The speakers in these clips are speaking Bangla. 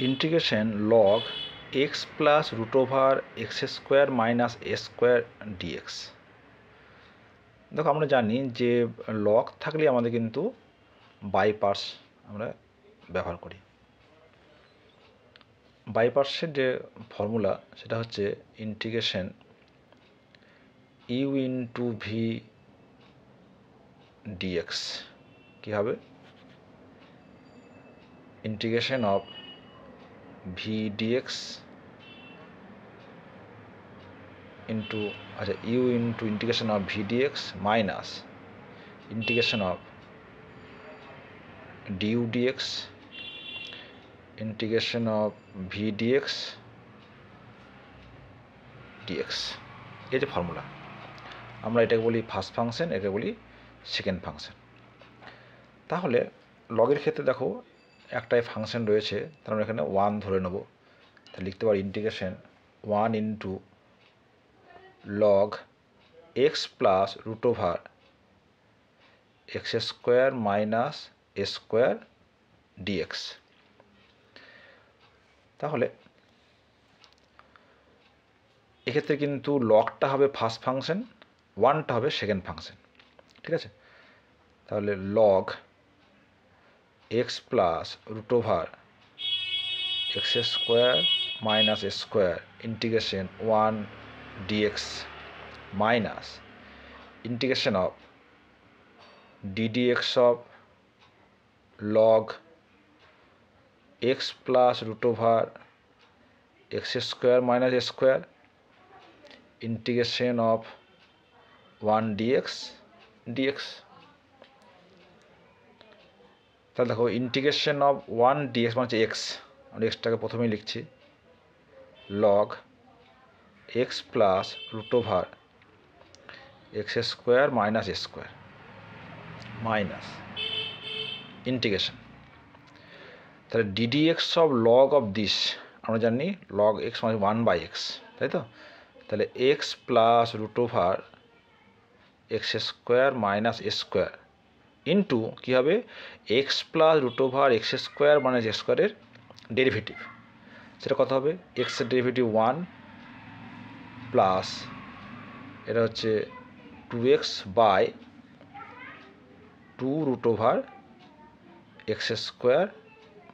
Integration log x plus root over x square minus a square dx. দেখো আমরা জানি যে লগ থাকলে আমাদের কিন্তু বাই পার্টস আমরা ব্যবহার করি। বাই পার্টসের যে ফর্মুলা সেটা হচ্ছে integration u into v dx. কী হবে? Integration of v dx into u into integration of v dx minus integration of du dx integration of v dx dx. এই যে ফর্মুলা, আমরা এটাকে বলি ফার্স্ট ফাংশন, এটাকে বলি সেকেন্ড ফাংশন। তাহলে লগের ক্ষেত্রে দেখো একটাই ফাংশন রয়েছে, তার আমরা এখানে 1 ধরে নেব। তাহলে লিখতে পারি integration 1 into log x plus root over x square minus a square dx. তাহলে এক্ষেত্রে কিন্তু লগটা হবে ফার্স্ট ফাংশন, 1টা হবে সেকেন্ড ফাংশন, ঠিক আছে? তাহলে log x plus root over x square minus a square integration 1 dx minus integration of ddx of log x plus root over x square minus a square integration of 1 dx dx। তাহলে দেখো ইন্টিগ্রেশন অফ 1 dx মানে হচ্ছে এক্স, আমরা এক্সটাকে প্রথমেই লিখছি log x plus root over x square minus a square minus integration. তাহলে ddx of log of this আমরা জানি লগ এক্স মানে 1/x, তাই তো? তাহলে x plus root over x square minus a square into কী হবে x plus root over x square minus a স্কোয়ারের ডেরিভেটিভ। সেটা কত হবে? এক্সের ডেরিভেটিভ 1 প্লাস এটা হচ্ছে 2x by 2 root over x square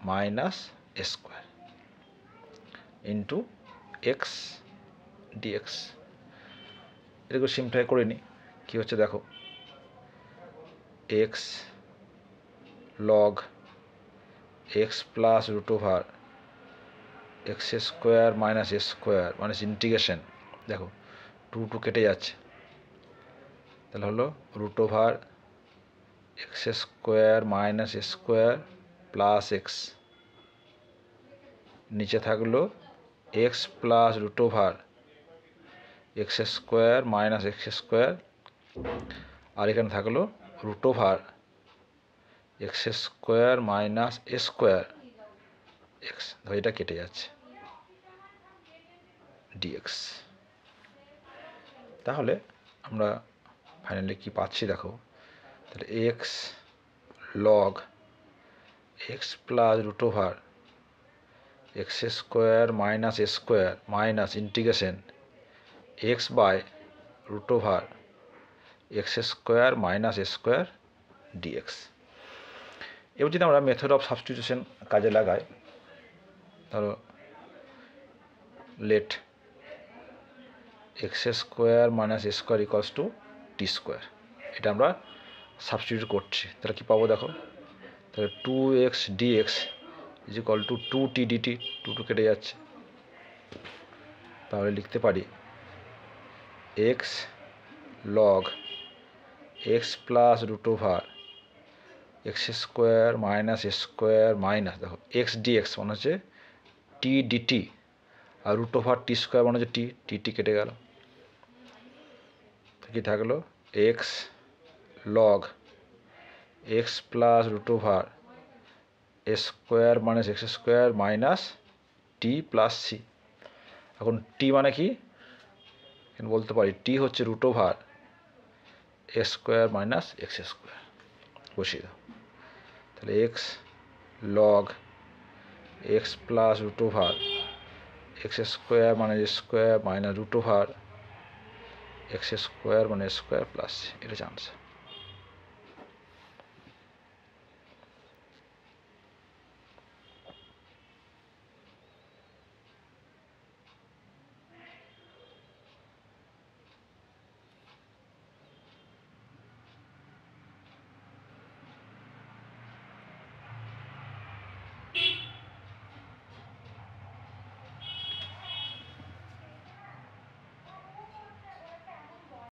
minus a square into x dx. এটাকে সিম্পলিফাই করে নিই, কী হচ্ছে দেখো x log x plus root over x square minus a square minus integration, দেখো 2 কেটে যাচ্ছে, তাহলে হলো root over x square minus a square plus x, নিচে থাকলো x plus root over x square minus x square, আর এখানে থাকলো root over x square minus a square x, ধর এটা কেটে যাচ্ছে ডিএক্স। তাহলে আমরা ফাইনালি কি পাচ্ছি দেখো, তাহলে x log x plus root over x square minus a square minus integration x by root over x square minus a square dx. এবার যদি আমরা মেথড অফ সাবস্টিটিউশন কাজে লাগাই, ধরো let x square minus a square equals to t square, এটা আমরা সাবস্টিটিউট করছি। তাহলে কী পাবো দেখো, তাহলে 2x dx is equal to 2t dt, 2 কেটে যাচ্ছে, তাহলে লিখতে পারি x log x plus root over x square minus a square minus দেখো এক্স ডিএক্স মানে হচ্ছে টি ডিটি, আর রুট ওভার টি স্কোয়ার মানে হচ্ছে টি, টি কেটে গেল, কি থাকলো x log x plus root over a square minus x square minus t plus c. এখন টি মানে কি এখানে বলতে পারি টি হচ্ছে root over a square minus x square, বসিয়ে দাও। তাহলে x log x plus root over x square মানে square minus root over x square মানে স্কোয়ার প্লাস, এটা চান্স।